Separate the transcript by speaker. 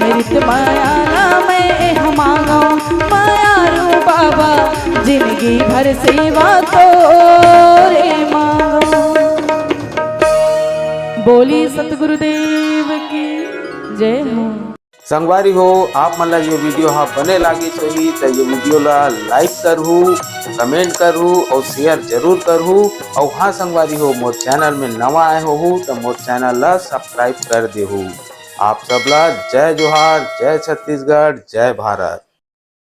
Speaker 1: अमृत माया नाम हमारा माया रो बाबा जिंदगी भर सेवा तो रे मांगो। बोली सतगुरुदेव की जय हो।
Speaker 2: संगवारी हो आप मन ला ये वीडियो हाँ बने लागिस होही तो ये वीडियो ला लाइक करहू, कमेंट करहू और शेयर जरूर करहू। और हाँ संगवारी हो मोर चैनल में नवा आए हो तो मोर चैनल ला सब्सक्राइब कर देहू। आप सबला जय जोहार, जय छत्तीसगढ़, जय भारत।